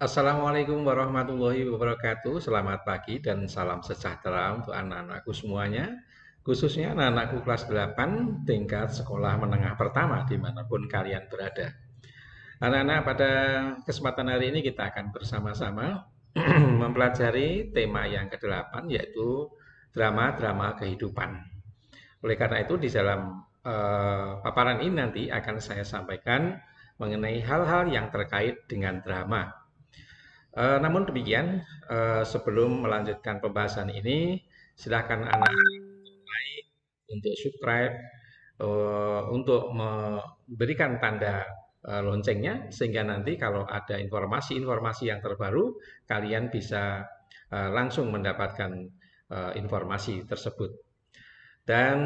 Assalamualaikum warahmatullahi wabarakatuh. Selamat pagi dan salam sejahtera untuk anak-anakku semuanya, khususnya anak-anakku kelas 8 tingkat sekolah menengah pertama dimanapun kalian berada. Anak-anak, pada kesempatan hari ini kita akan bersama-sama mempelajari tema yang ke-8 yaitu drama-drama kehidupan. Oleh karena itu di dalam paparan ini nanti akan saya sampaikan mengenai hal-hal yang terkait dengan drama. Namun demikian, sebelum melanjutkan pembahasan ini, silakan anak like, untuk subscribe, untuk memberikan tanda loncengnya, sehingga nanti kalau ada informasi-informasi yang terbaru, kalian bisa langsung mendapatkan informasi tersebut. Dan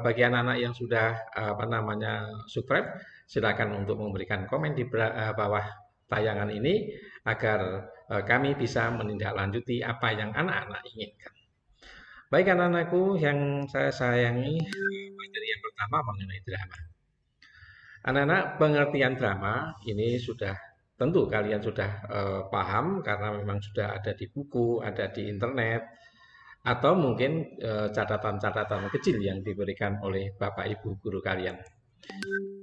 bagi anak-anak yang sudah subscribe, silakan untuk memberikan komen di bawah tayangan ini agar kami bisa menindaklanjuti apa yang anak-anak inginkan. Baik anak-anakku yang saya sayangi, materi yang pertama mengenai drama. Anak-anak, pengertian drama ini sudah tentu kalian sudah paham karena memang sudah ada di buku, ada di internet, atau mungkin catatan-catatan kecil yang diberikan oleh Bapak Ibu guru kalian.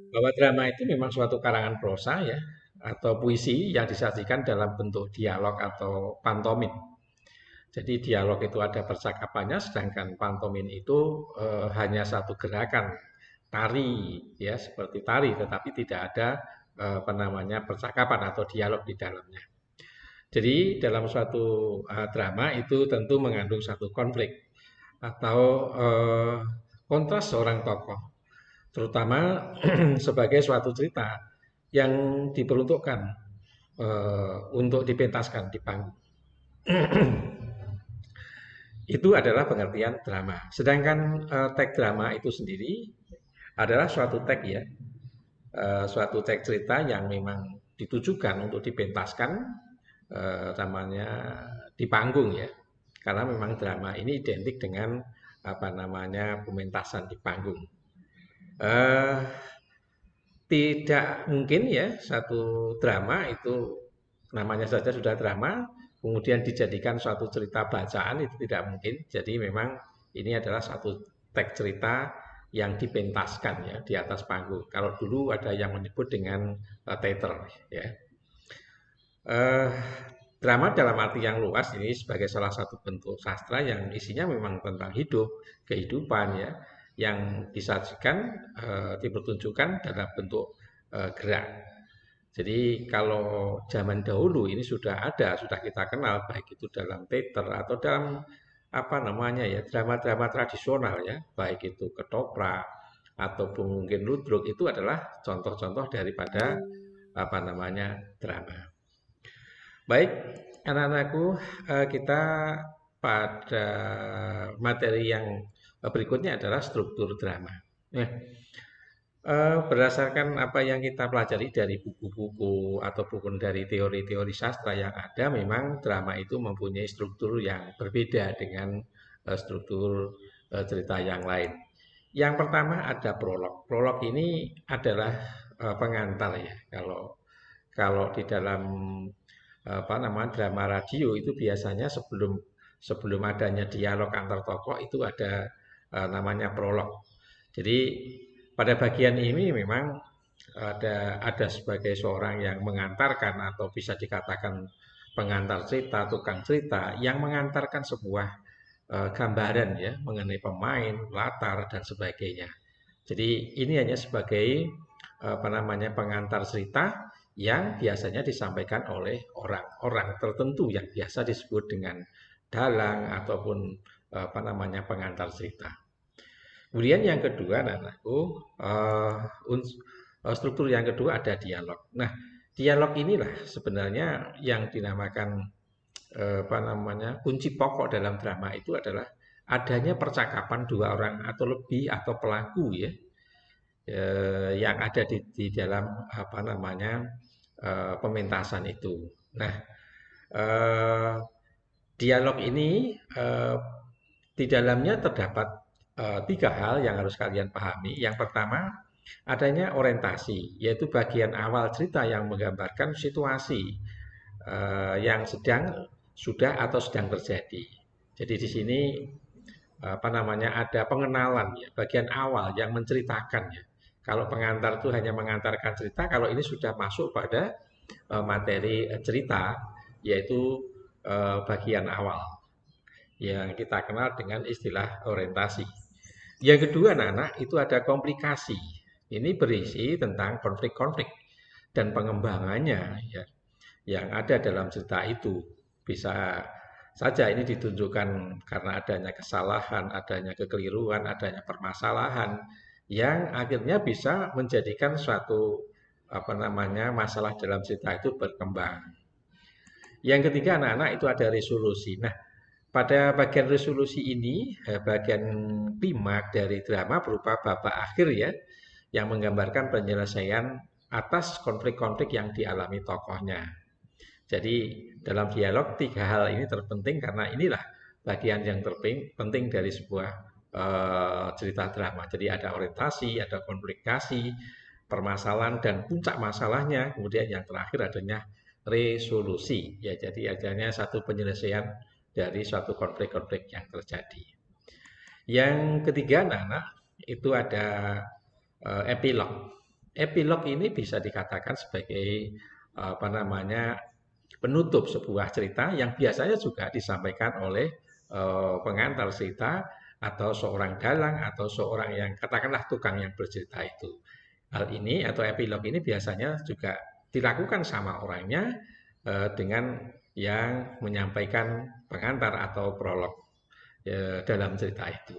Bahwa drama itu memang suatu karangan prosa ya, atau puisi yang disajikan dalam bentuk dialog atau pantomim. Jadi dialog itu ada percakapannya, sedangkan pantomim itu hanya satu gerakan tari ya, seperti tari, tetapi tidak ada percakapan atau dialog di dalamnya. Jadi dalam suatu drama itu tentu mengandung satu konflik atau kontras seorang tokoh, terutama sebagai suatu cerita yang diperuntukkan untuk dipentaskan di panggung. Itu adalah pengertian drama. Sedangkan teks drama itu sendiri adalah suatu teks ya, suatu teks cerita yang memang ditujukan untuk dipentaskan namanya di panggung ya. Karena memang drama ini identik dengan pementasan di panggung. Eh, Tidak mungkin ya satu drama itu namanya saja sudah drama, kemudian dijadikan suatu cerita bacaan itu tidak mungkin. Jadi memang ini adalah satu teks cerita yang dipentaskan ya di atas panggung. Kalau dulu ada yang menyebut dengan teater ya. Eh, Drama dalam arti yang luas ini sebagai salah satu bentuk sastra yang isinya memang tentang hidup, kehidupan ya, yang disajikan, dipertunjukkan dalam bentuk gerak. Jadi kalau zaman dahulu ini sudah ada, sudah kita kenal baik itu dalam teater atau dalam drama-drama tradisional ya, baik itu ketoprak ataupun mungkin ludruk itu adalah contoh-contoh daripada drama. Baik, anak-anakku, kita pada materi yang berikutnya adalah struktur drama. Nah, berdasarkan apa yang kita pelajari dari buku-buku ataupun dari teori-teori sastra yang ada, memang drama itu mempunyai struktur yang berbeda dengan struktur cerita yang lain. Yang pertama ada prolog. Prolog ini adalah pengantar ya. Kalau kalau di dalam drama radio itu biasanya sebelum sebelum adanya dialog antar tokoh itu ada namanya prolog. Jadi pada bagian ini memang ada sebagai seorang yang mengantarkan atau bisa dikatakan pengantar cerita, tukang cerita yang mengantarkan sebuah gambaran ya mengenai pemain, latar dan sebagainya. Jadi ini hanya sebagai pengantar cerita yang biasanya disampaikan oleh orang-orang tertentu yang biasa disebut dengan dalang ataupun pengantar cerita. Kemudian yang kedua, anakku, struktur yang kedua ada dialog. Nah, dialog inilah sebenarnya yang dinamakan kunci pokok dalam drama itu adalah adanya percakapan dua orang atau lebih atau pelaku ya, yang ada di dalam pementasan itu. Nah, eh, dialog ini di dalamnya terdapat tiga hal yang harus kalian pahami. Yang pertama, adanya orientasi, yaitu bagian awal cerita yang menggambarkan situasi yang sedang, sudah atau sedang terjadi. Jadi di sini apa namanya, ada pengenalan ya, bagian awal yang menceritakan ya. Kalau pengantar itu hanya mengantarkan cerita, kalau ini sudah masuk pada materi cerita, yaitu bagian awal yang kita kenal dengan istilah orientasi. Yang kedua, anak-anak, itu ada komplikasi. Ini berisi tentang konflik-konflik dan pengembangannya ya, yang ada dalam cerita itu. Bisa saja ini ditunjukkan karena adanya kesalahan, adanya kekeliruan, adanya permasalahan yang akhirnya bisa menjadikan suatu apa namanya masalah dalam cerita itu berkembang. Yang ketiga, anak-anak, itu ada resolusi. Nah, pada bagian resolusi ini, bagian klimaks dari drama berupa babak akhir ya, yang menggambarkan penyelesaian atas konflik-konflik yang dialami tokohnya. Jadi dalam dialog tiga hal ini terpenting karena inilah bagian yang terpenting dari sebuah cerita drama. Jadi ada orientasi, ada komplikasi, permasalahan dan puncak masalahnya. Kemudian yang terakhir adanya resolusi. Ya, jadi adanya satu penyelesaian dari suatu konflik-konflik yang terjadi. Yang ketiga, anak-anak, itu ada epilog. Epilog ini bisa dikatakan sebagai apa namanya penutup sebuah cerita yang biasanya juga disampaikan oleh pengantar cerita atau seorang dalang atau seorang yang katakanlah tukang yang bercerita itu. Hal ini atau epilog ini biasanya juga dilakukan sama orangnya dengan yang menyampaikan pengantar atau prolog dalam cerita itu.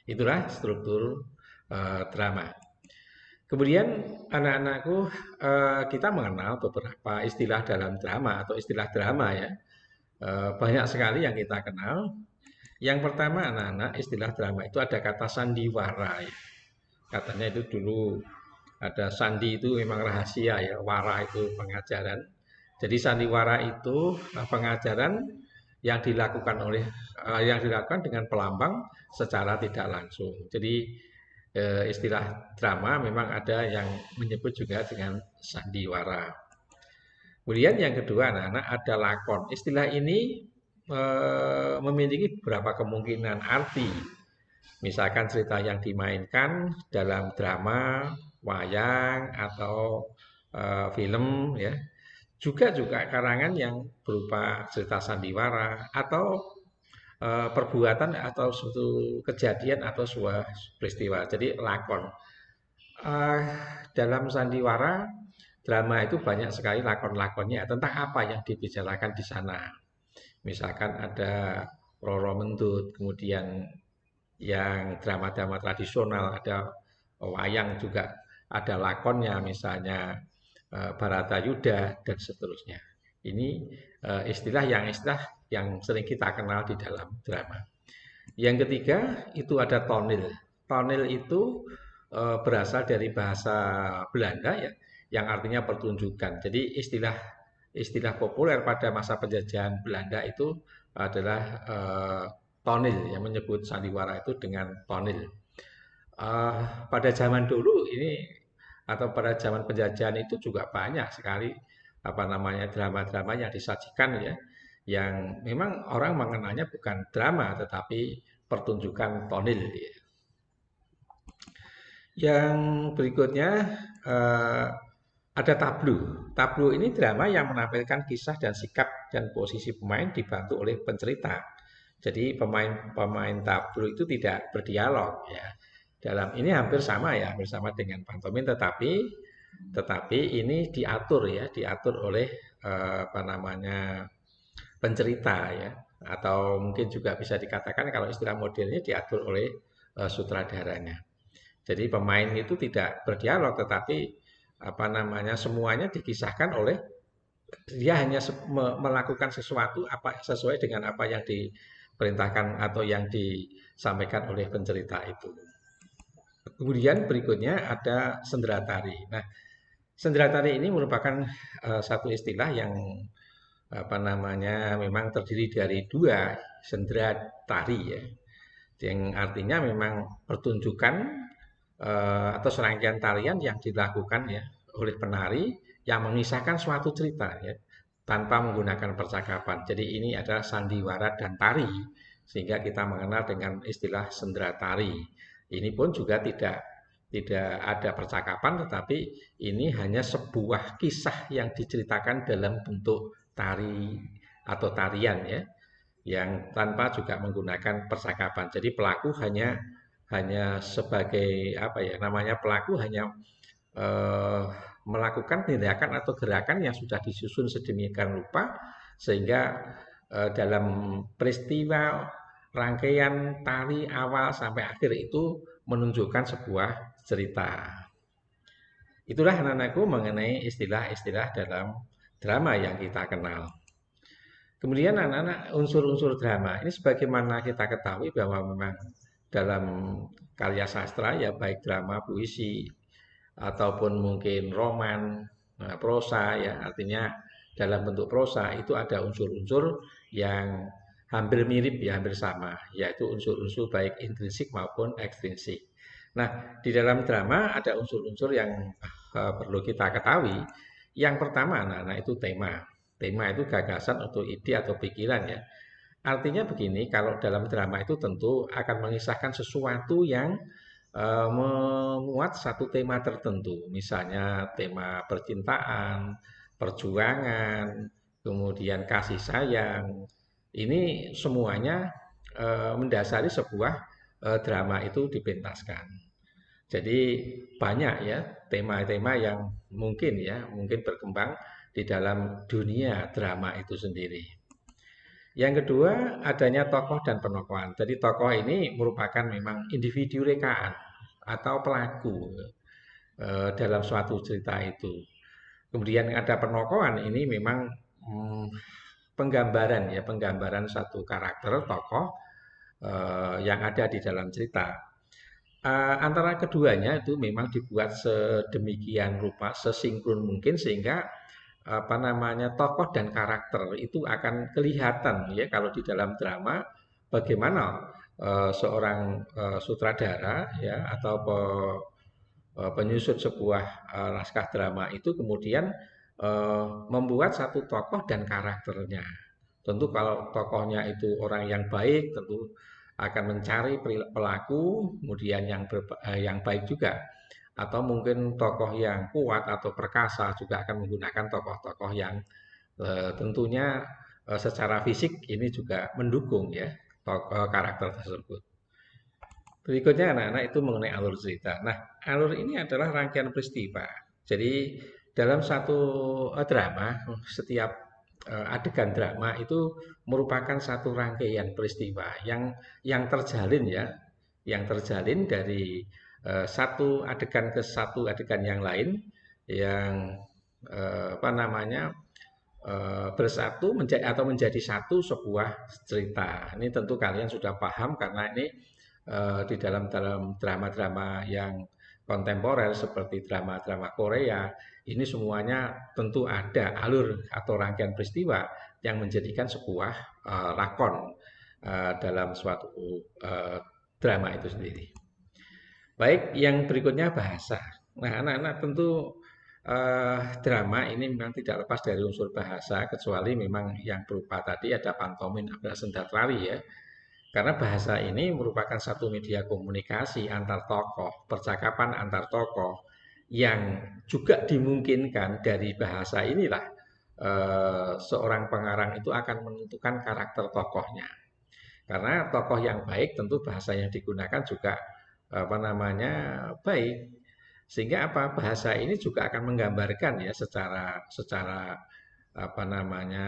Itulah struktur drama. Kemudian anak-anakku, kita mengenal beberapa istilah dalam drama atau istilah drama ya. Banyak sekali yang kita kenal. Yang pertama, anak-anak, istilah drama itu ada kata sandiwara ya. Katanya itu dulu ada sandi itu memang rahasia ya, wara itu pengajaran. Jadi sandiwara itu pengajaran yang dilakukan dengan pelambang secara tidak langsung. Jadi istilah drama memang ada yang menyebut juga dengan sandiwara. Kemudian yang kedua, anak-anak, ada lakon. Istilah ini memiliki beberapa kemungkinan arti. Misalkan cerita yang dimainkan dalam drama, wayang, atau film ya. Juga karangan yang berupa cerita sandiwara atau perbuatan atau suatu kejadian atau sebuah peristiwa. Jadi lakon. Uh, dalam sandiwara drama itu banyak sekali lakon-lakonnya tentang apa yang dibicarakan di sana. Misalkan ada Roro Mendut, kemudian yang drama-drama tradisional, ada wayang juga, ada lakonnya misalnya Baratayuda dan seterusnya. Ini istilah yang sering kita kenal di dalam drama. Yang ketiga itu ada tonil. Tonil itu berasal dari bahasa Belanda ya, yang artinya pertunjukan. Jadi istilah populer pada masa penjajahan Belanda itu adalah tonil, yang menyebut sandiwara itu dengan tonil. Pada zaman dulu ini atau pada zaman penjajahan itu juga banyak sekali apa namanya drama-drama yang disajikan ya, yang memang orang mengenalnya bukan drama tetapi pertunjukan tonil. Ya. Yang berikutnya ada tablo. Tablo ini drama yang menampilkan kisah dan sikap dan posisi pemain dibantu oleh pencerita. Jadi pemain tablo itu tidak berdialog ya. Dalam ini hampir sama ya, bersama dengan pantomim, tetapi ini diatur oleh apa namanya pencerita ya, atau mungkin juga bisa dikatakan kalau istilah modernnya diatur oleh sutradaranya. Jadi pemain itu tidak berdialog, tetapi apa namanya semuanya dikisahkan oleh dia hanya melakukan sesuatu sesuai dengan apa yang diperintahkan atau yang disampaikan oleh pencerita itu. Kemudian berikutnya ada sendratari. Nah, sendratari ini merupakan satu istilah yang apa namanya memang terdiri dari dua sendratari ya, yang artinya memang pertunjukan atau serangkaian tarian yang dilakukan ya oleh penari yang mengisahkan suatu cerita ya. tanpa menggunakan percakapan. Jadi ini adalah sandiwara dan tari, sehingga kita mengenal dengan istilah sendera tari. Ini pun juga tidak ada percakapan, tetapi ini hanya sebuah kisah yang diceritakan dalam bentuk tari atau tarian ya, yang tanpa juga menggunakan percakapan. Jadi pelaku hanya hanya sebagai apa ya namanya pelaku hanya eh, melakukan tindakan atau gerakan yang sudah disusun sedemikian rupa sehingga dalam peristiwa rangkaian tari awal sampai akhir itu menunjukkan sebuah cerita. Itulah anak-anakku mengenai istilah-istilah dalam drama yang kita kenal. Kemudian anak-anak unsur-unsur drama ini sebagaimana kita ketahui bahwa memang dalam karya sastra ya baik drama, puisi, ataupun mungkin roman, prosa ya artinya dalam bentuk prosa itu ada unsur-unsur yang hampir mirip ya hampir sama yaitu unsur-unsur baik intrinsik maupun ekstrinsik. Nah, di dalam drama ada unsur-unsur yang perlu kita ketahui. Yang pertama, nah itu tema. Tema itu gagasan atau ide atau pikiran ya. Artinya begini, kalau dalam drama itu tentu akan mengisahkan sesuatu yang memuat satu tema tertentu, misalnya tema percintaan, perjuangan, kemudian kasih sayang. Ini semuanya mendasari sebuah drama itu dipentaskan. Jadi banyak ya tema-tema yang mungkin berkembang di dalam dunia drama itu sendiri. Yang kedua, adanya tokoh dan penokohan. Jadi tokoh ini merupakan memang individu rekaan atau pelaku dalam suatu cerita itu. Kemudian ada penokohan ini memang hmm, penggambaran satu karakter tokoh yang ada di dalam cerita. Antara keduanya itu memang dibuat sedemikian rupa, sesinkron mungkin sehingga apa namanya tokoh dan karakter itu akan kelihatan ya kalau di dalam drama bagaimana seorang sutradara ya atau penyusun sebuah naskah drama itu kemudian membuat satu tokoh dan karakternya. Tentu kalau tokohnya itu orang yang baik tentu akan mencari pelaku kemudian yang baik juga atau mungkin tokoh yang kuat atau perkasa juga akan menggunakan tokoh-tokoh yang tentunya secara fisik ini juga mendukung ya tokoh karakter tersebut. Berikutnya anak-anak itu mengenai alur cerita. Nah, alur ini adalah rangkaian peristiwa. Jadi dalam satu drama, setiap adegan drama itu merupakan satu rangkaian peristiwa yang terjalin ya, yang terjalin dari satu adegan ke satu adegan yang lain yang apa namanya bersatu menjadi satu sebuah cerita. Ini tentu kalian sudah paham karena ini di dalam drama-drama yang kontemporer seperti drama-drama Korea ini semuanya tentu ada alur atau rangkaian peristiwa yang menjadikan sebuah lakon dalam suatu drama itu sendiri. Baik, yang berikutnya bahasa. Nah, anak-anak tentu drama ini memang tidak lepas dari unsur bahasa kecuali memang yang berupa tadi ada pantomin, ada senda tari ya. Karena bahasa ini merupakan satu media komunikasi antar tokoh, percakapan antar tokoh yang juga dimungkinkan dari bahasa inilah seorang pengarang itu akan menentukan karakter tokohnya. Karena tokoh yang baik tentu bahasa yang digunakan juga apa namanya baik. Sehingga apa bahasa ini juga akan menggambarkan ya secara secara apa namanya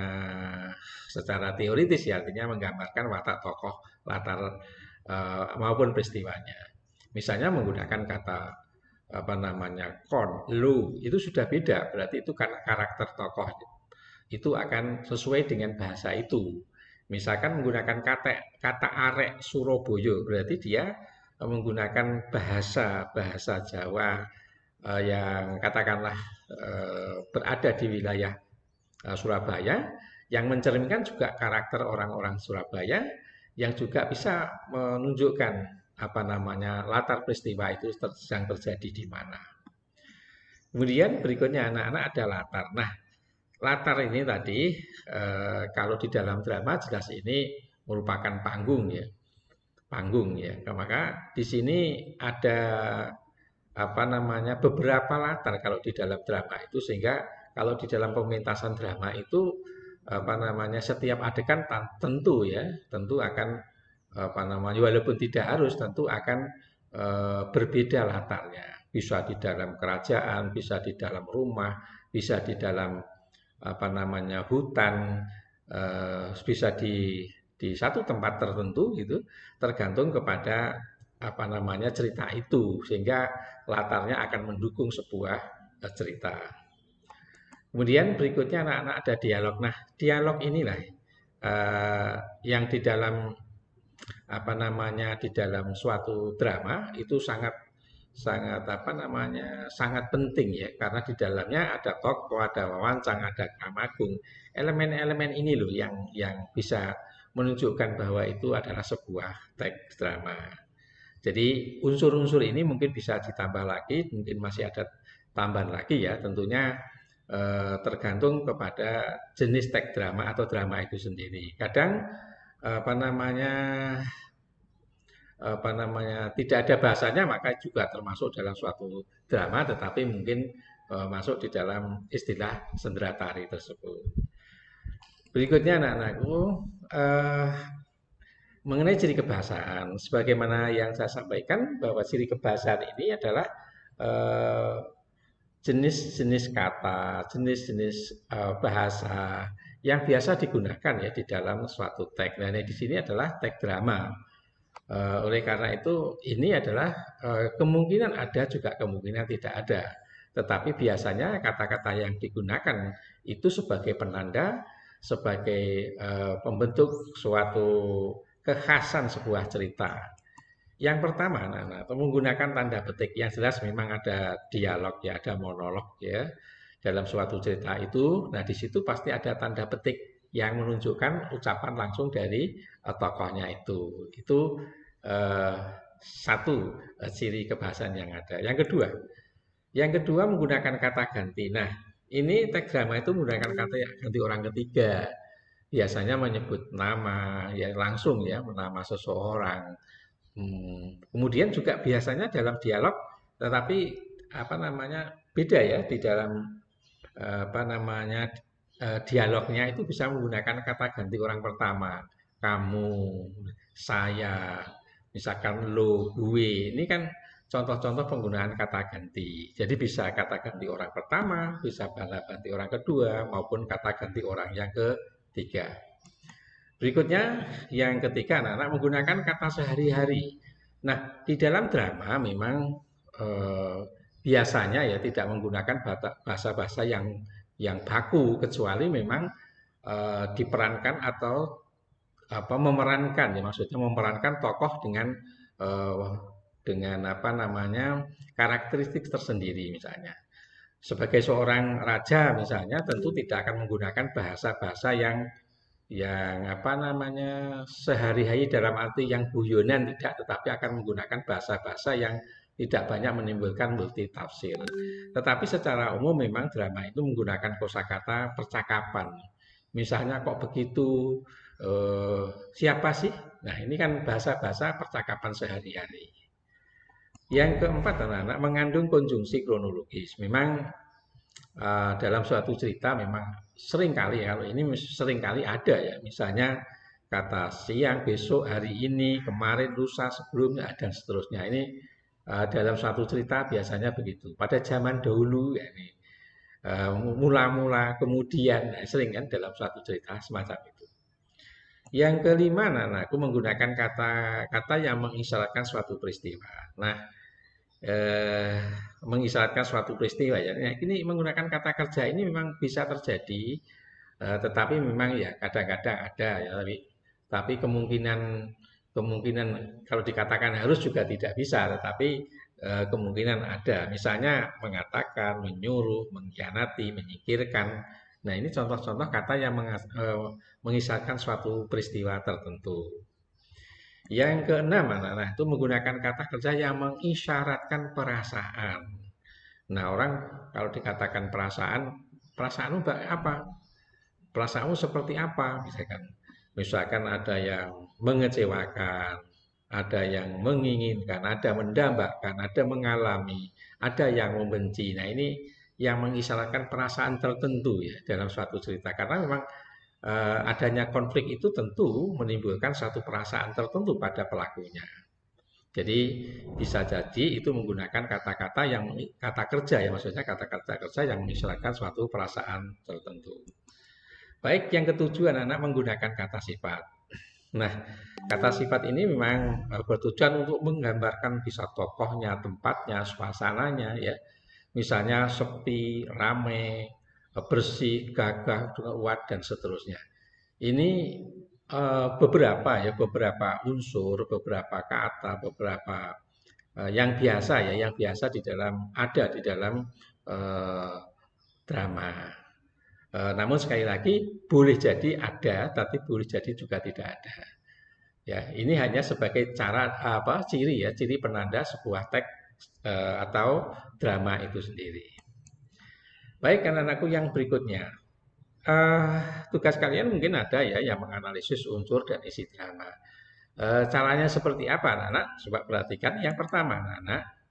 secara teoritis ya artinya menggambarkan watak tokoh latar maupun peristiwanya. Misalnya menggunakan kata apa namanya kon, lu itu sudah beda berarti itu kan karakter tokoh itu akan sesuai dengan bahasa itu. Misalkan menggunakan kata kata arek Surabaya berarti dia menggunakan bahasa bahasa Jawa yang katakanlah berada di wilayah Surabaya yang mencerminkan juga karakter orang-orang Surabaya yang juga bisa menunjukkan apa namanya latar peristiwa itu sedang terjadi di mana. Kemudian berikutnya anak-anak ada latar. Nah, latar ini tadi kalau di dalam drama jelas ini merupakan panggung ya, panggung ya. Maka di sini ada apa namanya beberapa latar kalau di dalam drama itu sehingga kalau di dalam pementasan drama itu apa namanya setiap adegan tentu ya tentu akan apa namanya walaupun tidak harus tentu akan berbeda latarnya bisa di dalam kerajaan bisa di dalam rumah bisa di dalam apa namanya hutan bisa di satu tempat tertentu gitu tergantung kepada apa namanya cerita itu sehingga latarnya akan mendukung sebuah cerita. Kemudian berikutnya anak-anak ada dialog. Nah, dialog inilah yang di dalam apa namanya di dalam suatu drama itu sangat sangat apa namanya sangat penting ya karena di dalamnya ada tokoh, ada wawancang, ada kamagung. Elemen-elemen ini loh yang bisa menunjukkan bahwa itu adalah sebuah teks drama. Jadi unsur-unsur ini mungkin bisa ditambah lagi, mungkin masih ada tambahan lagi ya. Tentunya tergantung kepada jenis teks drama atau drama itu sendiri. Kadang apa namanya tidak ada bahasanya maka juga termasuk dalam suatu drama, tetapi mungkin masuk di dalam istilah sendera tari tersebut. Berikutnya anak-anakku eh, mengenai ciri kebahasaan, sebagaimana yang saya sampaikan bahwa ciri kebahasaan ini adalah eh, jenis-jenis kata, jenis-jenis bahasa yang biasa digunakan ya di dalam suatu teks. Nah, di sini adalah teks drama. Oleh karena itu, ini adalah kemungkinan ada juga kemungkinan tidak ada. Tetapi biasanya kata-kata yang digunakan itu sebagai penanda, sebagai pembentuk suatu kekhasan sebuah cerita. Yang pertama, anak-anak, menggunakan tanda petik yang jelas memang ada dialog ya, ada monolog ya dalam suatu cerita itu. Nah, di situ pasti ada tanda petik yang menunjukkan ucapan langsung dari tokohnya itu. Itu eh, satu ciri kebahasaan yang ada. Yang kedua menggunakan kata ganti. Nah, ini teks drama itu menggunakan kata ganti orang ketiga. Biasanya menyebut nama ya langsung ya, nama seseorang. Kemudian juga biasanya dalam dialog, tetapi apa namanya beda ya di dalam apa namanya dialognya itu bisa menggunakan kata ganti orang pertama, kamu, saya, misalkan lo, gue. Ini kan contoh-contoh penggunaan kata ganti. Jadi bisa kata ganti orang pertama, bisa kata ganti orang kedua, maupun kata ganti orang yang ketiga. Berikutnya, yang ketiga, anak-anak menggunakan kata sehari-hari. Nah, di dalam drama memang eh, biasanya ya tidak menggunakan bahasa-bahasa yang baku, kecuali memang diperankan atau apa memerankan ya maksudnya memerankan tokoh eh, dengan apa namanya karakteristik tersendiri misalnya. Sebagai seorang raja misalnya tentu tidak akan menggunakan bahasa-bahasa yang apa namanya sehari-hari dalam arti yang guyonan tidak, tetapi akan menggunakan bahasa-bahasa yang tidak banyak menimbulkan multi tafsir. Tetapi secara umum memang drama itu menggunakan kosakata percakapan. Misalnya kok begitu, siapa sih? Nah ini kan bahasa-bahasa percakapan sehari-hari. Yang keempat anak-anak mengandung konjungsi kronologis. Memang dalam suatu cerita memang sering kali ya, kalau ini sering kali ada ya, misalnya kata siang, besok, hari ini, kemarin, lusa, sebelumnya, dan seterusnya. Ini dalam suatu cerita biasanya begitu. Pada zaman dahulu ya ini mula-mula, kemudian, nah, sering kan dalam suatu cerita semacam itu. Yang kelima, aku menggunakan kata-kata yang mengisyaratkan suatu peristiwa. Nah, eh, mengisyaratkan suatu peristiwa ya. Nah, ini menggunakan kata kerja ini memang bisa terjadi, tetapi memang ya kadang-kadang ada ya. Tapi kemungkinan kemungkinan kalau dikatakan harus juga tidak bisa, tetapi kemungkinan ada. Misalnya mengatakan, menyuruh, mengkhianati, menyingkirkan. Nah, ini contoh-contoh kata yang mengisyaratkan suatu peristiwa tertentu. Yang keenam, anak-anak itu menggunakan kata kerja yang mengisyaratkan perasaan. Nah, orang kalau dikatakan perasaan, Perasaanmu apa? Perasaanmu seperti apa? Misalkan ada yang mengecewakan, ada yang menginginkan, ada mendambakan, ada mengalami, ada yang membenci. Nah, ini yang mengisyaratkan perasaan tertentu ya dalam suatu cerita. Karena memang adanya konflik itu tentu menimbulkan satu perasaan tertentu pada pelakunya. Jadi bisa jadi itu menggunakan kata-kata yang kata kerja ya, maksudnya kata-kata kerja yang mengisyaratkan suatu perasaan tertentu. Baik, yang ketujuh anak-anak menggunakan kata sifat. Nah, kata sifat ini memang bertujuan untuk menggambarkan bisa tokohnya, tempatnya, suasananya ya. Misalnya sepi, rame, bersih, gagah, kuat dan seterusnya. Ini beberapa unsur, beberapa kata, beberapa yang biasa ya, yang biasa ada di dalam eh, drama. Namun sekali lagi boleh jadi ada, tapi boleh jadi juga tidak ada. Ya, ini hanya sebagai cara ciri ya, ciri penanda sebuah teks atau drama itu sendiri. Baik, anak-anakku yang berikutnya. Eh, Tugas kalian mungkin ada ya yang menganalisis unsur dan isi drama. Caranya seperti apa, anak-anak? Coba perhatikan. Yang pertama, anak-anak,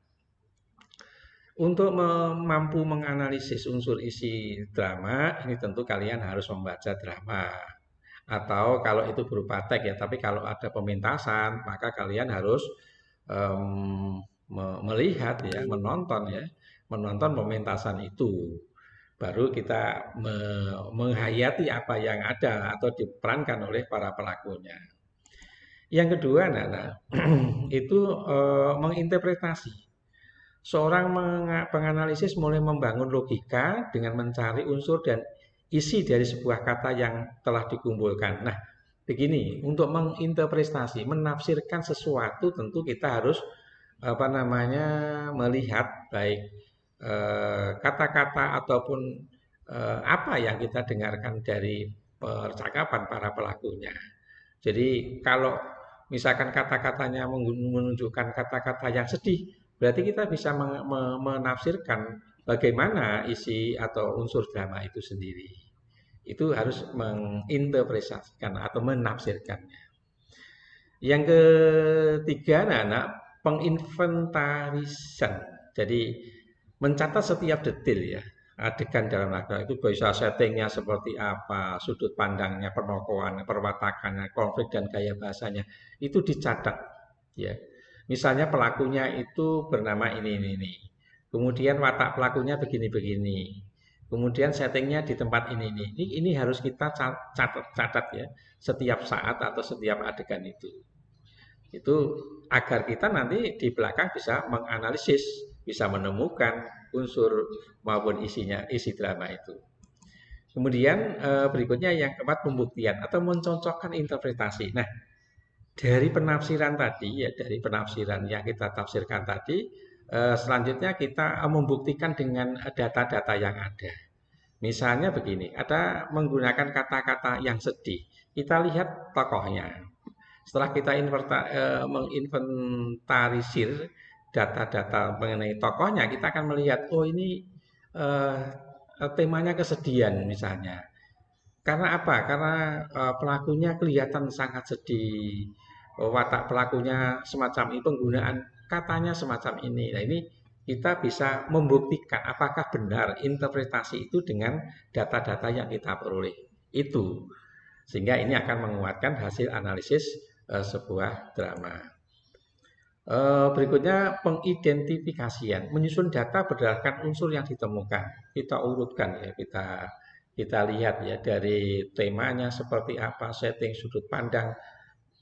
untuk mampu menganalisis unsur isi drama, ini tentu kalian harus membaca drama. Atau kalau itu berupa teks ya, tapi kalau ada pementasan, maka kalian harus em, melihat ya, menonton pementasan itu. Baru kita menghayati apa yang ada atau diperankan oleh para pelakunya. Yang kedua, Nana, itu menginterpretasi. Seorang penganalisis mulai membangun logika dengan mencari unsur dan isi dari sebuah kata yang telah dikumpulkan. Nah, begini, untuk menginterpretasi, menafsirkan sesuatu tentu kita harus melihat baik kata-kata ataupun apa yang kita dengarkan dari percakapan para pelakunya. Jadi kalau misalkan kata-katanya menunjukkan kata-kata yang sedih, berarti kita bisa menafsirkan bagaimana isi atau unsur drama itu sendiri. Itu harus menginterpretasikan atau menafsirkannya. Yang ketiga, anak-anak, penginventarisan. Jadi mencatat setiap detail ya adegan dalam naskah itu bisa settingnya seperti apa, sudut pandangnya, penokohan, perwatakannya, konflik dan gaya bahasanya itu dicatat ya. Misalnya pelakunya itu bernama ini. Kemudian watak pelakunya begini-begini. Kemudian settingnya di tempat ini. Ini harus kita catat ya setiap saat atau setiap adegan itu. Itu agar kita nanti di belakang bisa menganalisis, bisa menemukan unsur maupun isi drama itu. Kemudian berikutnya yang keempat pembuktian atau mencocokkan interpretasi. Nah, dari penafsiran yang kita tafsirkan tadi, selanjutnya kita membuktikan dengan data-data yang ada. Misalnya begini, ada menggunakan kata-kata yang sedih. Kita lihat tokohnya. Setelah kita menginventarisir data-data mengenai tokohnya, kita akan melihat, oh ini eh, temanya kesedihan misalnya. Karena apa? Karena pelakunya kelihatan sangat sedih. Watak pelakunya semacam ini, penggunaan katanya semacam ini. Nah, ini kita bisa membuktikan apakah benar interpretasi itu dengan data-data yang kita peroleh. Itu. Sehingga ini akan menguatkan hasil analisis sebuah drama. Berikutnya pengidentifikasian, menyusun data berdasarkan unsur yang ditemukan. Kita urutkan ya, kita lihat ya dari temanya seperti apa, setting, sudut pandang.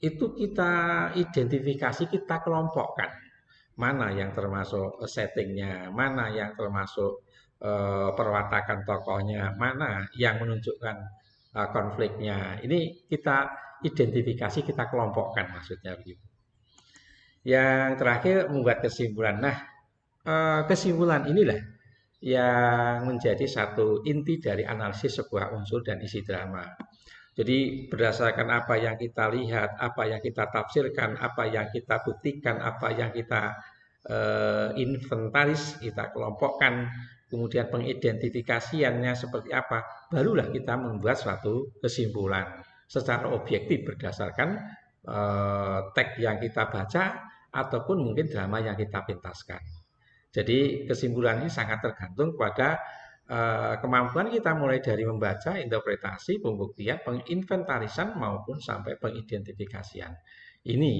Itu kita identifikasi, kita kelompokkan. Mana yang termasuk settingnya, mana yang termasuk perwatakan tokohnya, mana yang menunjukkan konfliknya. Ini kita identifikasi, kita kelompokkan maksudnya begitu. Yang terakhir membuat kesimpulan. Nah, kesimpulan inilah yang menjadi satu inti dari analisis sebuah unsur dan isi drama. Jadi berdasarkan apa yang kita lihat, apa yang kita tafsirkan, apa yang kita buktikan, apa yang kita inventaris, kita kelompokkan, kemudian pengidentifikasiannya seperti apa, barulah kita membuat suatu kesimpulan secara objektif berdasarkan teks yang kita baca ataupun mungkin drama yang kita pentaskan. Jadi kesimpulan ini sangat tergantung pada kemampuan kita mulai dari membaca, interpretasi, pembuktian, penginventarisan maupun sampai pengidentifikasian. Ini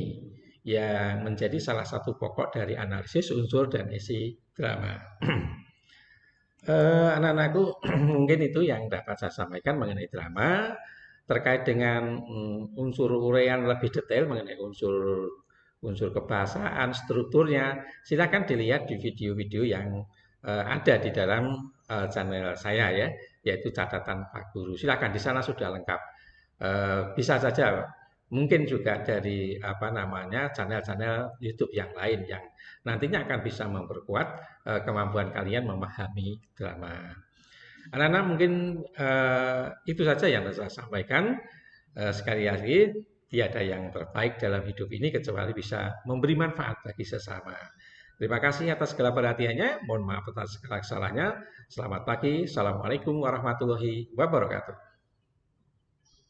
yang menjadi salah satu pokok dari analisis unsur dan isi drama. Anak-anakku, mungkin itu yang dapat saya sampaikan mengenai drama. Terkait dengan unsur uraian lebih detail mengenai unsur kebahasaan, strukturnya, silakan dilihat di video-video yang ada di dalam channel saya ya, yaitu catatan Pak Guru. Silakan di sana sudah lengkap. Bisa saja mungkin juga dari channel-channel YouTube yang lain yang nantinya akan bisa memperkuat kemampuan kalian memahami drama. Anak-anak mungkin itu saja yang saya sampaikan. Sekali lagi, tiada yang terbaik dalam hidup ini kecuali bisa memberi manfaat bagi sesama. Terima kasih atas segala perhatiannya. Mohon maaf atas segala kesalahannya. Selamat pagi. Assalamualaikum warahmatullahi wabarakatuh.